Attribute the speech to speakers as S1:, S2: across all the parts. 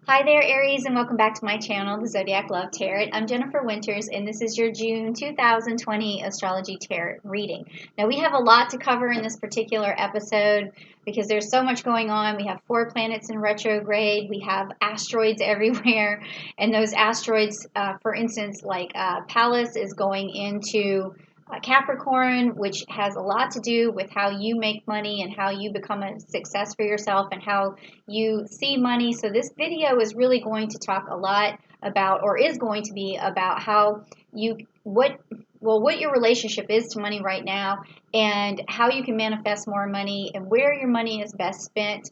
S1: Hi there, Aries, and welcome back to my channel, the Zodiac Love Tarot. I'm Jennifer Winters, and this is your June 2020 Astrology Tarot Reading. Now, we have a lot to cover in this particular episode because there's so much going on. We have 4 planets in retrograde. We have asteroids everywhere, and those asteroids, for instance, like Pallas is going into Capricorn, which has a lot to do with how you make money and how you become a success for yourself and how you see money. So this video is really going to talk a lot about, or is going to be about, how you what your relationship is to money right now, and how you can manifest more money and where your money is best spent.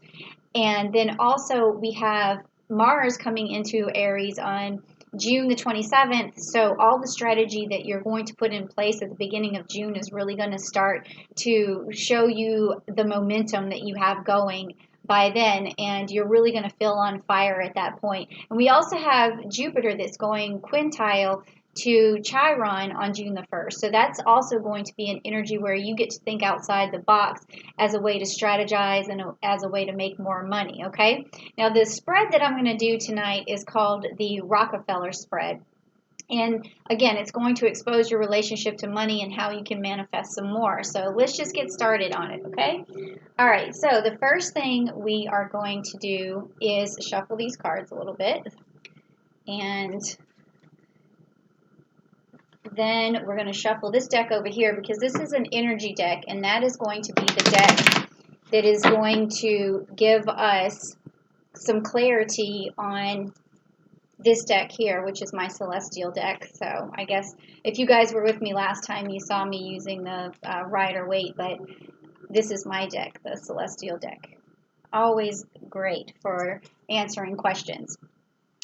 S1: And then also we have Mars coming into Aries on June the 27th. So all the strategy that you're going to put in place at the beginning of June is really going to start to show you the momentum that you have going by then, and you're really going to feel on fire at that point. And we also have Jupiter that's going quintile to Chiron on June the 1st. So that's also going to be an energy where you get to think outside the box as a way to strategize and as a way to make more money, okay? Now, the spread that I'm going to do tonight is called the Rockefeller spread. And again, it's going to expose your relationship to money and how you can manifest some more. So let's just get started on it, okay? All right, so the first thing we are going to do is shuffle these cards a little bit. And then we're going to shuffle this deck over here because this is an energy deck, and that is going to be the deck that is going to give us some clarity on this deck here, which is my celestial deck. So I guess if you guys were with me last time, you saw me using the Rider-Waite, but this is my deck, the celestial deck. Always great for answering questions.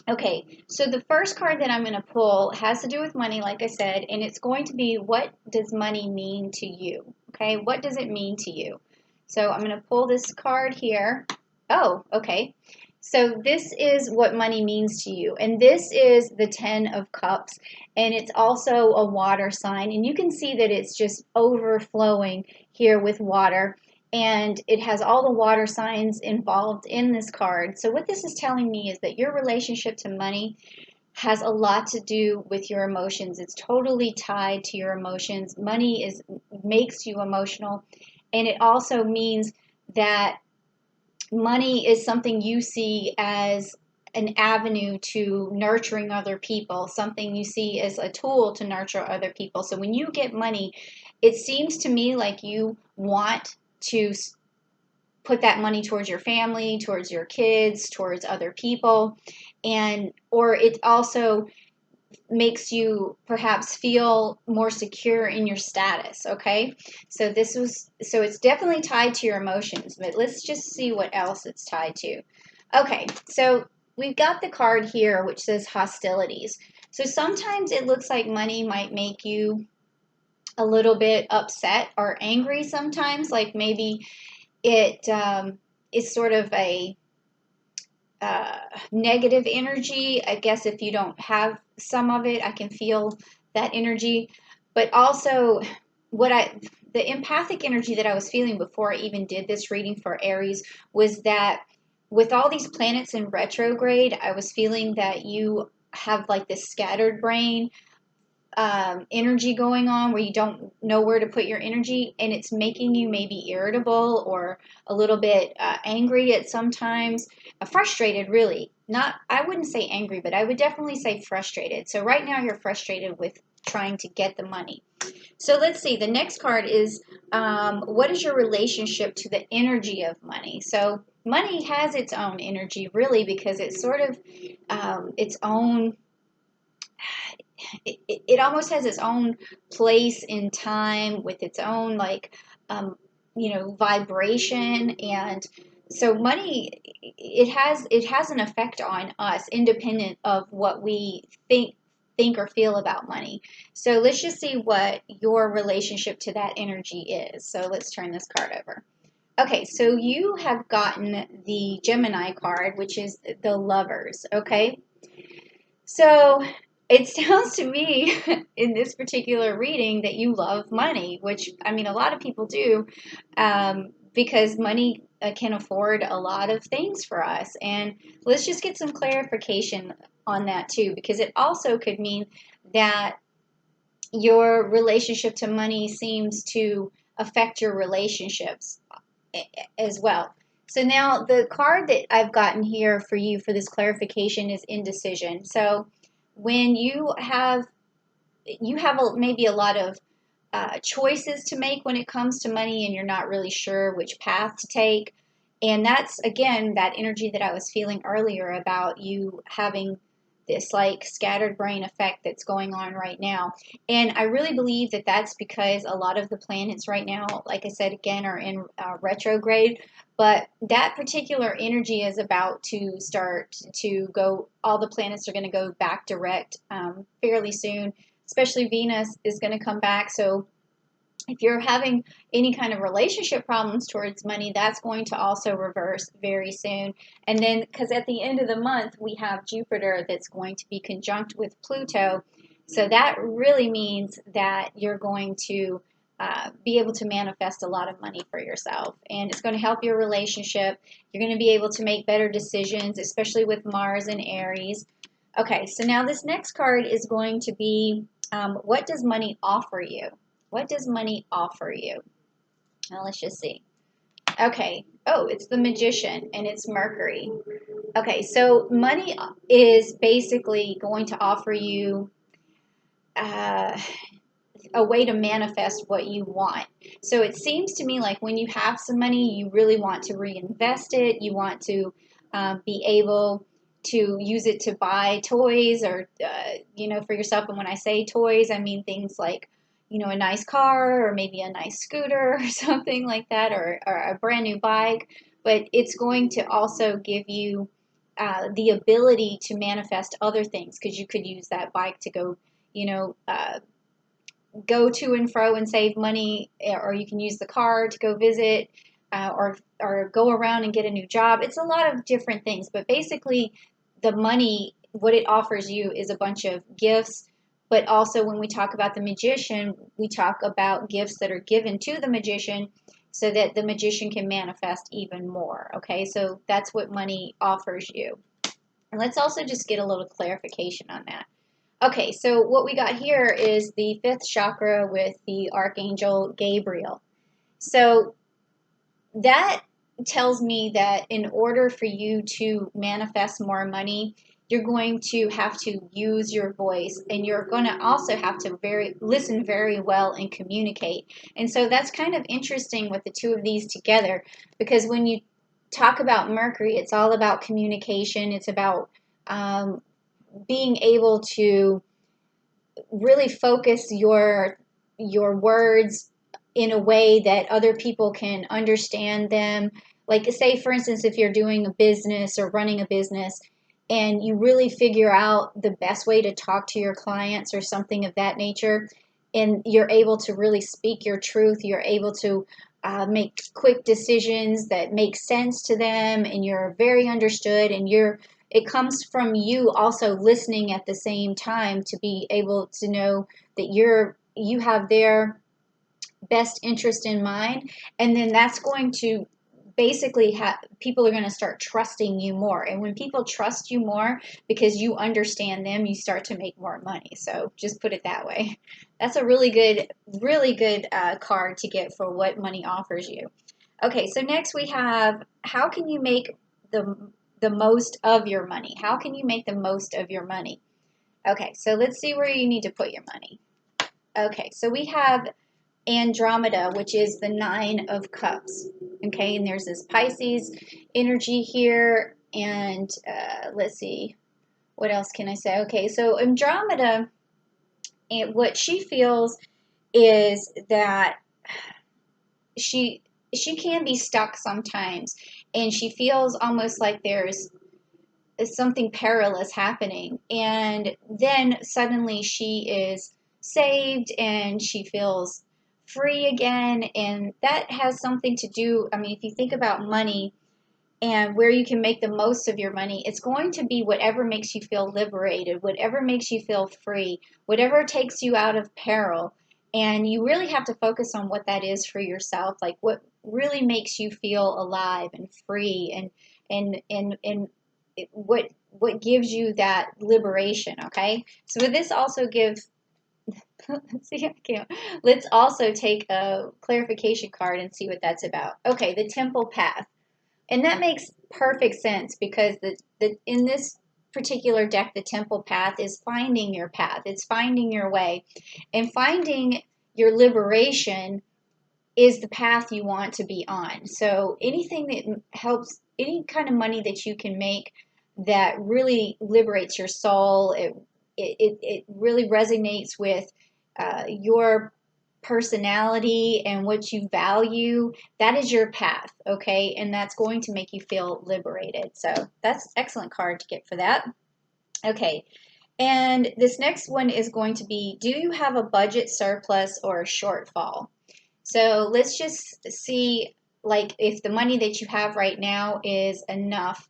S1: Okay, so the first card that I'm going to pull has to do with money, like I said, and it's going to be, what does money mean to you? Okay, what does it mean to you? So I'm going to pull this card here. Oh, okay. So this is what money means to you, and this is the 10 of Cups, and it's also a water sign, and you can see that it's just overflowing here with water. And it has all the water signs involved in this card. So what this is telling me is that your relationship to money has a lot to do with your emotions. It's totally tied to your emotions. Money makes you emotional, and it also means that money is something you see as an avenue to nurturing other people, something you see as a tool to nurture other people. So when you get money, it seems to me like you want to put that money towards your family, towards your kids, towards other people, or it also makes you perhaps feel more secure in your status, okay? So it's definitely tied to your emotions, but let's just see what else it's tied to. Okay, so we've got the card here which says hostilities. So sometimes it looks like money might make you a little bit upset or angry sometimes, like maybe it is sort of a negative energy. I guess if you don't have some of it, I can feel that energy. But also the empathic energy that I was feeling before I even did this reading for Aries was that with all these planets in retrograde, I was feeling that you have like this scattered brain energy going on where you don't know where to put your energy, and it's making you maybe irritable or a little bit angry at sometimes, frustrated really. I wouldn't say angry, but I would definitely say frustrated. So right now you're frustrated with trying to get the money. So let's see, the next card is what is your relationship to the energy of money? So money has its own energy really, because it's sort of its own, it almost has its own place in time with its own vibration. And so money, it has an effect on us independent of what we think or feel about money. So let's just see what your relationship to that energy is. So let's turn this card over. Okay, so you have gotten the Gemini card, which is the Lovers, okay? So it sounds to me in this particular reading that you love money, which, I mean, a lot of people do, because money can afford a lot of things for us. And let's just get some clarification on that too, because it also could mean that your relationship to money seems to affect your relationships as well. So now the card that I've gotten here for you for this clarification is indecision. So when maybe a lot of choices to make when it comes to money and you're not really sure which path to take. And that's, again, that energy that I was feeling earlier about you having this like scattered brain effect that's going on right now. And I really believe that that's because a lot of the planets right now, like I said, again, are in retrograde. But that particular energy is about to start to go, all the planets are going to go back direct fairly soon. Especially Venus is going to come back. So if you're having any kind of relationship problems towards money, that's going to also reverse very soon. And then, because at the end of the month, we have Jupiter that's going to be conjunct with Pluto. So that really means that you're going to be able to manifest a lot of money for yourself. And it's going to help your relationship. You're going to be able to make better decisions, especially with Mars and Aries. Okay, so now this next card is going to be what does money offer you? What does money offer you? Now let's just see. Okay. Oh, it's the Magician and it's Mercury. Okay, so money is basically going to offer you a way to manifest what you want. So it seems to me like when you have some money, you really want to reinvest it. You want to be able to use it to buy toys or, for yourself. And when I say toys, I mean things like, a nice car or maybe a nice scooter or something like that, or a brand new bike. But it's going to also give you the ability to manifest other things, because you could use that bike to go, go to and fro and save money, or you can use the car to go visit, or go around and get a new job. It's a lot of different things, but basically the money, what it offers you is a bunch of gifts. But also when we talk about the Magician, we talk about gifts that are given to the Magician so that the Magician can manifest even more. Okay, so that's what money offers you. And let's also just get a little clarification on that. Okay, so what we got here is the 5th chakra with the Archangel Gabriel. So that tells me that in order for you to manifest more money, you're going to have to use your voice, and you're going to also have to listen very well and communicate. And so that's kind of interesting with the two of these together, because when you talk about Mercury, it's all about communication. It's about being able to really focus your words in a way that other people can understand them. Like, say, for instance, if you're doing a business or running a business and you really figure out the best way to talk to your clients or something of that nature, and you're able to really speak your truth, you're able to make quick decisions that make sense to them, and you're very understood, and it comes from you also listening at the same time to be able to know that you have their best interest in mind. And then that's going to basically people are going to start trusting you more. And when people trust you more because you understand them, you start to make more money. So just put it that way. That's a really good card to get for what money offers you. Okay, so next we have, how can you make the most of your money? How can you make the most of your money? Okay, so let's see where you need to put your money. Okay, so we have Andromeda, which is the 9 of Cups. Okay, and there's this Pisces energy here. And let's see, what else can I say? Okay, so Andromeda, and what she feels is that she can be stuck sometimes, and she feels almost like there's something perilous happening, and then suddenly she is saved and she feels free again. And that has something to do, I mean, if you think about money and where you can make the most of your money, it's going to be whatever makes you feel liberated, whatever makes you feel free, whatever takes you out of peril. And you really have to focus on what that is for yourself, like what really makes you feel alive and free, and what gives you that liberation. Okay, so with this also gives let's see, I can't. Let's also take a clarification card and see what that's about. Okay, the temple path. And that makes perfect sense because the in this particular deck, the temple path is finding your path. It's finding your way. And finding your liberation is the path you want to be on. So anything that helps, any kind of money that you can make that really liberates your soul, it really resonates with your personality and what you value, that is your path, okay? And that's going to make you feel liberated. So that's an excellent card to get for that. Okay, and this next one is going to be, do you have a budget surplus or a shortfall? So let's just see, like, if the money that you have right now is enough,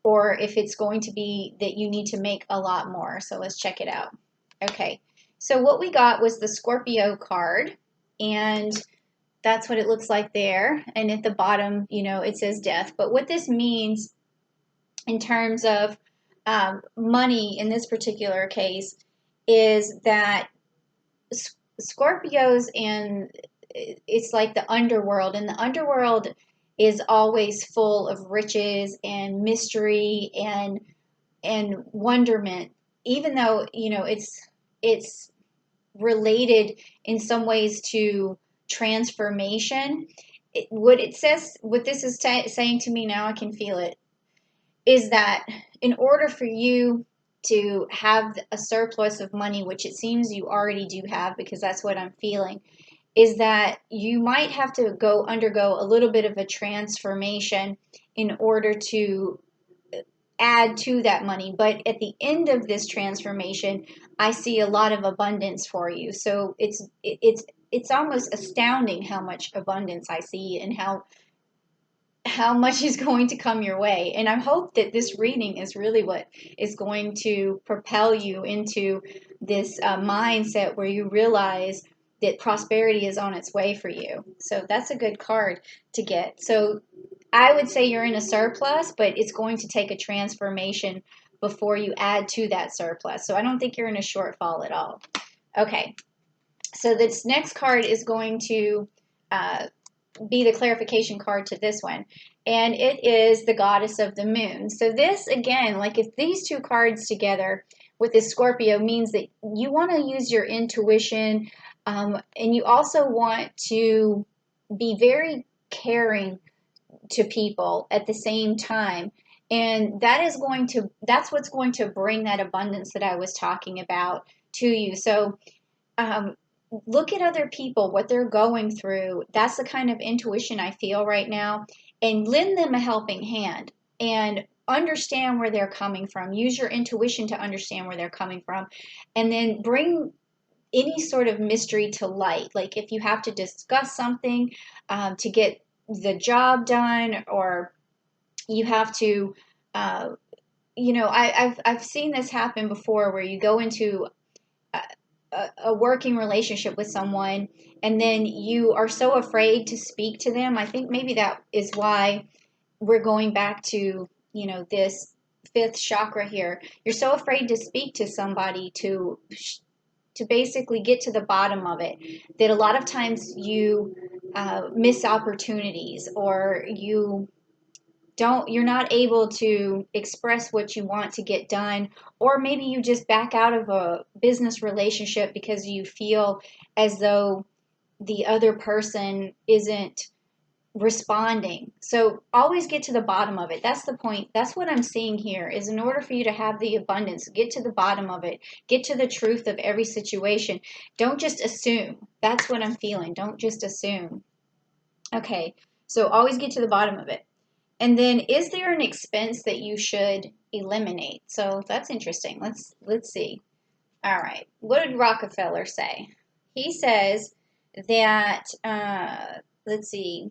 S1: or if it's going to be that you need to make a lot more. So let's check it out. Okay, so what we got was the Scorpio card, and that's what it looks like there. And at the bottom, you know, it says death. But what this means in terms of money in this particular case is that Scorpios, and it's like the underworld, and the underworld is always full of riches and mystery and wonderment, even though, you know, it's related in some ways to transformation. What it says, what this is saying to me now, I can feel it, is that in order for you to have a surplus of money, which it seems you already do have because that's what I'm feeling, is that you might have to undergo a little bit of a transformation in order to add to that money. But at the end of this transformation, I see a lot of abundance for you. So it's almost astounding how much abundance I see and how much is going to come your way. And I hope that this reading is really what is going to propel you into this mindset where you realize that prosperity is on its way for you. So that's a good card to get. So I would say you're in a surplus, but it's going to take a transformation before you add to that surplus. So I don't think you're in a shortfall at all. Okay, so this next card is going to be the clarification card to this one, and it is the Goddess of the Moon. So this, again, like if these two cards together with this Scorpio, means that you want to use your intuition, and you also want to be very caring to people at the same time. And that's what's going to bring that abundance that I was talking about to you. So um, look at other people, what they're going through. That's the kind of intuition I feel right now. And lend them a helping hand and understand where they're coming from. Use your intuition to understand where they're coming from. And then bring any sort of mystery to light. Like if you have to discuss something to get the job done, or you have to, uh, you know, I've seen this happen before where you go into a working relationship with someone and then you are so afraid to speak to them. I think maybe that is why we're going back to, you know, this fifth chakra here. You're so afraid to speak to somebody to basically get to the bottom of it, that a lot of times you miss opportunities, or you're not able to express what you want to get done, or maybe you just back out of a business relationship because you feel as though the other person isn't responding. So always get to the bottom of it. That's the point. That's what I'm seeing here, is in order for you to have the abundance, get to the bottom of it. Get to the truth of every situation. Don't just assume. That's what I'm feeling. Don't just assume. Okay, so always get to the bottom of it. And then, is there an expense that you should eliminate? So that's interesting. Let's see. All right. What did Rockefeller say? He says that let's see.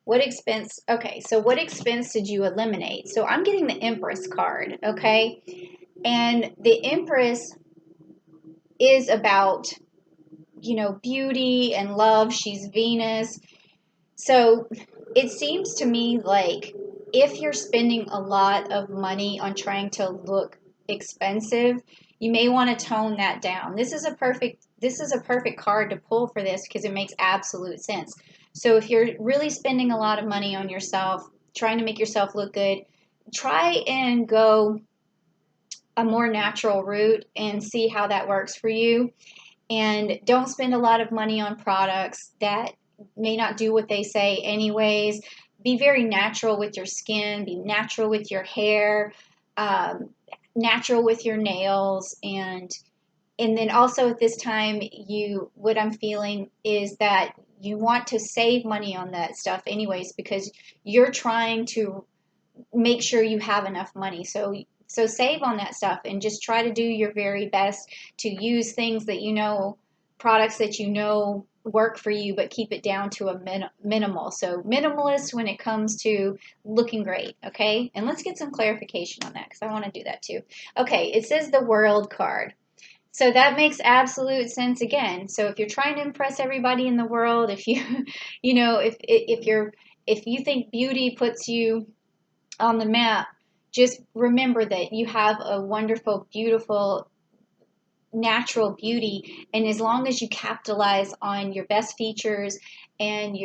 S1: What expense? Okay, so what expense did you eliminate? So I'm getting the Empress card, okay? And the Empress is about you know, beauty and love. She's Venus. So it seems to me like if you're spending a lot of money on trying to look expensive, you may want to tone that down. This is a perfect card to pull for this because it makes absolute sense. So if you're really spending a lot of money on yourself, trying to make yourself look good, try and go a more natural route and see how that works for you. And don't spend a lot of money on products that may not do what they say anyways. Be very natural with your skin, be natural with your hair, um, natural with your nails, and then also at this time, what I'm feeling is that you want to save money on that stuff anyways, because you're trying to make sure you have enough money. So save on that stuff and just try to do your very best to use things that you know, products that you know work for you, but keep it down to a minimal. So minimalist when it comes to looking great, okay? And let's get some clarification on that because I want to do that too. Okay, it says the World card. So that makes absolute sense again. So if you're trying to impress everybody in the world, if you, you know, if you think beauty puts you on the map, just remember that you have a wonderful, beautiful, natural beauty, and as long as you capitalize on your best features and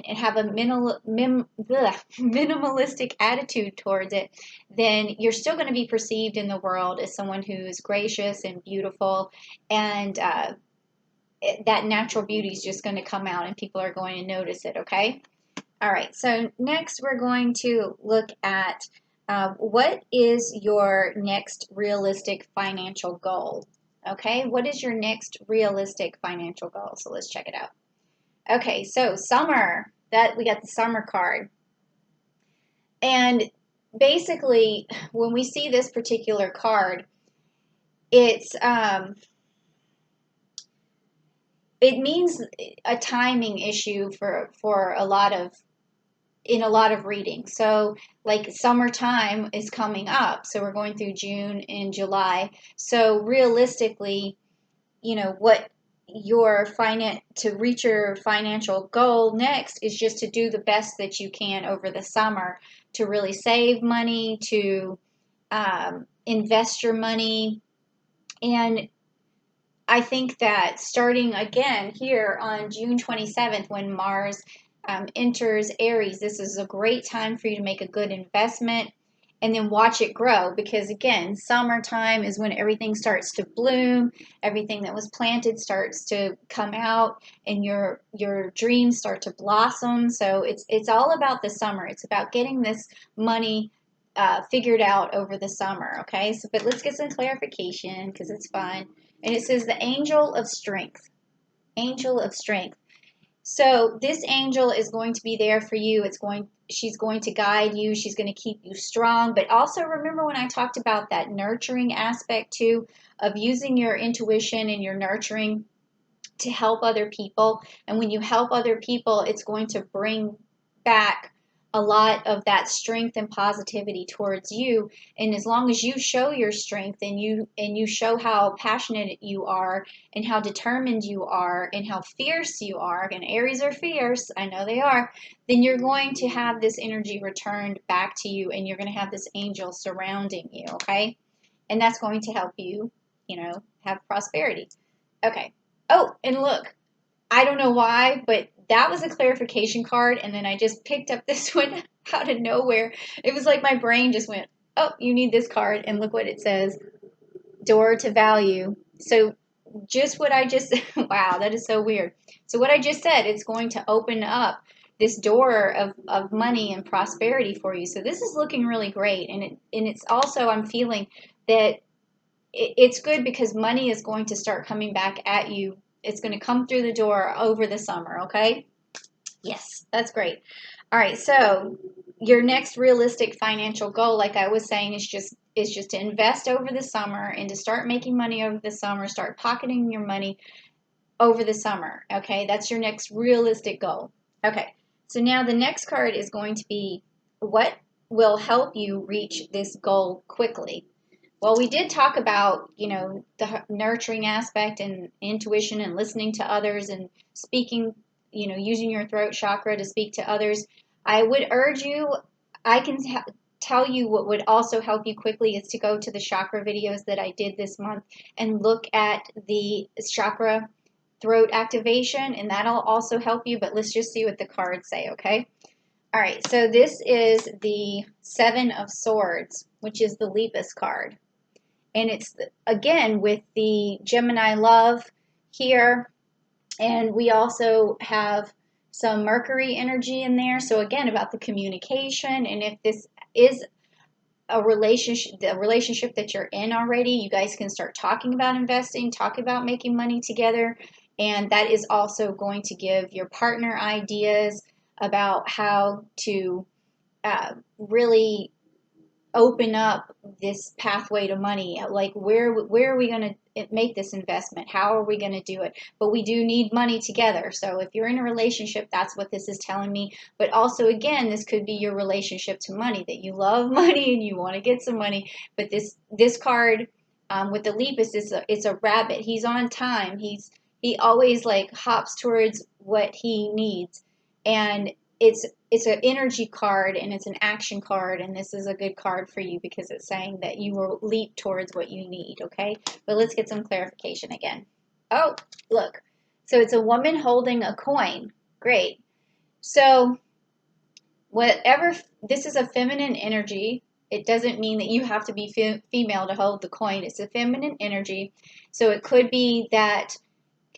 S1: have a minimalistic attitude towards it, then you're still going to be perceived in the world as someone who's gracious and beautiful, and that natural beauty is just going to come out and people are going to notice it. Okay. All right, so next we're going to look at what is your next realistic financial goal? Okay, what is your next realistic financial goal? So let's check it out. Okay, so summer, that we got the summer card. And basically, when we see this particular card, it's it means a timing issue for a lot of in a lot of readings. So like summertime is coming up. So we're going through June and July. So realistically, you know, what your to reach your financial goal next is just to do the best that you can over the summer to really save money, to invest your money. And I think that starting again here on June 27th, when Mars enters Aries, this is a great time for you to make a good investment and then watch it grow, because again, summertime is when everything starts to bloom, everything that was planted starts to come out, and your dreams start to blossom. So it's all about the summer. It's about getting this money figured out over the summer. Okay, so but let's get some clarification because it's fun. And it says the angel of strength. Angel of strength. So this angel is going to be there for you. She's going to guide you. She's going to keep you strong. But also remember when I talked about that nurturing aspect too, of using your intuition and your nurturing to help other people. And when you help other people, it's going to bring back a lot of that strength and positivity towards you. And as long as you show your strength and you show how passionate you are and how determined you are and how fierce you are, and Aries are fierce, I know they are, then you're going to have this energy returned back to you, and you're going to have this angel surrounding you. Okay, and that's going to help you, you know, have prosperity. Okay. Oh, and look, I don't know why, but that was a clarification card, and then I just picked up this one out of nowhere. It was like my brain just went, oh, you need this card, and look what it says, door to value. So just what I just, wow, that is so weird. So what I just said, it's going to open up this door of money and prosperity for you. So this is looking really great, and it's also, I'm feeling that it's good because money is going to start coming back at you. It's going to come through the door over the summer, okay? Yes, that's great. All right, so your next realistic financial goal, like I was saying, is just to invest over the summer and to start making money over the summer, start pocketing your money over the summer, okay? That's your next realistic goal. Okay, so now the next card is going to be what will help you reach this goal quickly. Well, we did talk about, you know, the nurturing aspect and intuition and listening to others and speaking, you know, using your throat chakra to speak to others. I would urge you, I can tell you what would also help you quickly is to go to the chakra videos that I did this month and look at the chakra throat activation, and that'll also help you. But let's just see what the cards say, okay? All right, so this is the Seven of Swords, which is the Lepus card. And it's, again, with the Gemini love here. And we also have some Mercury energy in there. So again, about the communication. And if this is a relationship, the relationship that you're in already, you guys can start talking about investing, talk about making money together. And that is also going to give your partner ideas about how to really open up this pathway to money. Like where are we going to make this investment? How are we going to do it? But we do need money together. So if you're in a relationship, that's what this is telling me. But also, again, this could be your relationship to money, that you love money and you want to get some money. But this card with the Lepus is it's a rabbit. He's on time. He always like hops towards what he needs. And it's an energy card and it's an action card, and this is a good card for you because it's saying that you will leap towards what you need, okay? But let's get some clarification again. Oh, look. So it's a woman holding a coin. Great. So whatever, this is a feminine energy. It doesn't mean that you have to be female to hold the coin. It's a feminine energy. So it could be that,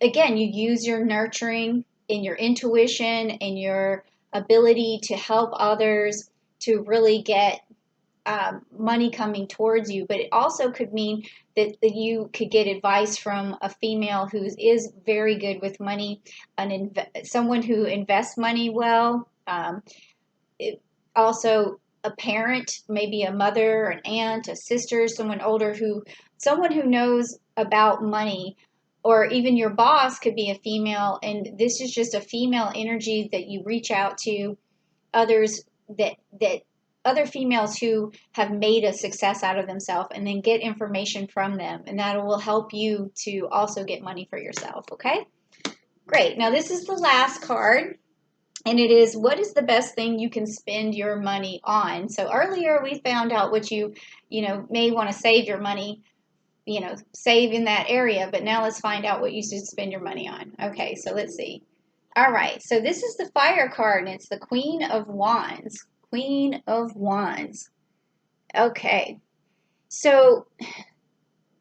S1: again, you use your nurturing and your intuition and your ability to help others to really get money coming towards you. But it also could mean that you could get advice from a female who is very good with money, someone who invests money well. Also, a parent, maybe a mother, an aunt, a sister, someone older someone who knows about money. Or even your boss could be a female, and this is just a female energy that you reach out to others, that other females who have made a success out of themselves, and then get information from them, and that will help you to also get money for yourself, okay? Great. Now this is the last card, and it is, what is the best thing you can spend your money on? So earlier we found out what you may want to save your money, save in that area. But now let's find out what you should spend your money on. Okay, so let's see. All right, so this is the fire card, and it's the Queen of Wands. Queen of Wands. Okay, so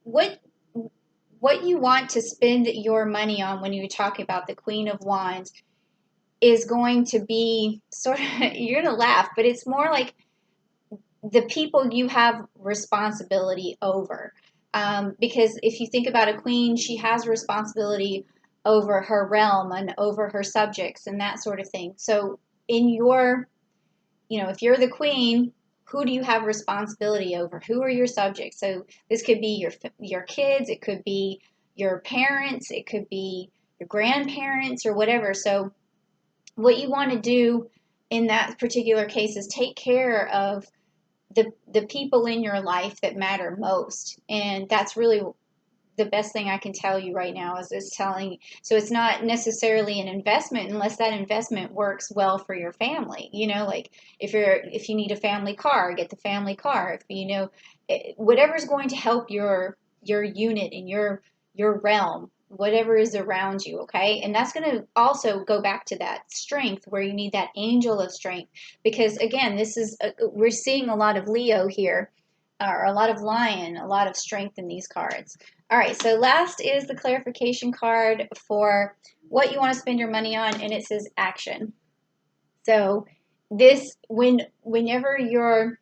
S1: what you want to spend your money on when you talk about the Queen of Wands is going to be sort of, you're going to laugh, but it's more like the people you have responsibility over. Because if you think about a queen, she has responsibility over her realm and over her subjects and that sort of thing. So in your, if you're the queen, who do you have responsibility over? Who are your subjects? So this could be your kids, it could be your parents, it could be your grandparents or whatever. So what you want to do in that particular case is take care of the people in your life that matter most. And that's really the best thing I can tell you right now is telling. So it's not necessarily an investment unless that investment works well for your family. Like if you need a family car, get the family car. If whatever's going to help your unit in your realm, whatever is around you, okay? And that's going to also go back to that strength, where you need that angel of strength. Because again, we're seeing a lot of Leo here, or a lot of Lion, a lot of strength in these cards. All right, so last is the clarification card for what you want to spend your money on, and it says action. So this, whenever you're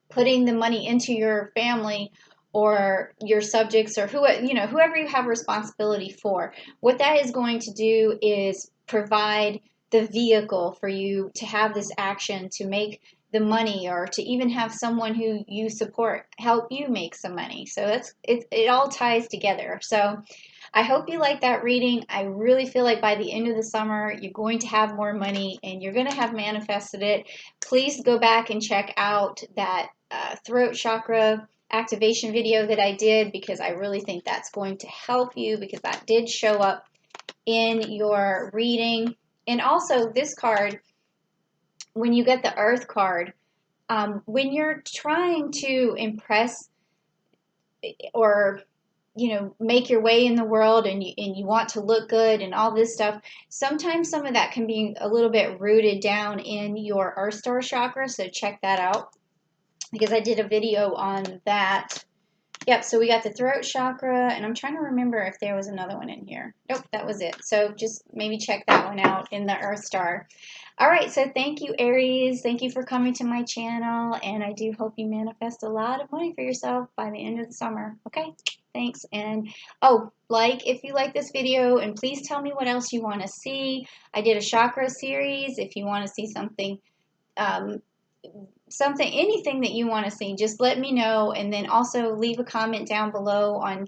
S1: putting the money into your family or your subjects, or whoever you have responsibility for, what that is going to do is provide the vehicle for you to have this action to make the money, or to even have someone who you support help you make some money. So it all ties together. So I hope you like that reading. I really feel like by the end of the summer, you're going to have more money and you're going to have manifested it. Please go back and check out that throat chakra activation video that I did, because I really think that's going to help you, because that did show up in your reading. And also this card, when you get the Earth card, when you're trying to impress or make your way in the world, and you want to look good and all this stuff, sometimes some of that can be a little bit rooted down in your Earth Star chakra. So check that out, because I did a video on that. Yep, so we got the throat chakra, and I'm trying to remember if there was another one in here. Nope, that was it. So just maybe check that one out in the Earth Star. All right, so thank you, Aries. Thank you for coming to my channel, and I do hope you manifest a lot of money for yourself by the end of the summer. Okay, thanks. And oh, if you like this video, and please tell me what else you want to see. I did a chakra series. If you want to see something, anything that you want to see, just let me know. And then also leave a comment down below on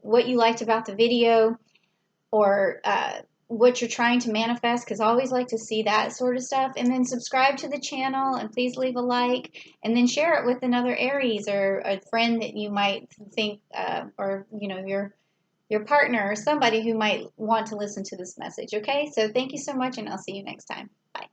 S1: what you liked about the video, or what you're trying to manifest, because I always like to see that sort of stuff. And then subscribe to the channel, and please leave a like, and then share it with another Aries, or a friend that you might think, or your partner, or somebody who might want to listen to this message. Okay, so thank you so much, and I'll see you next time. Bye.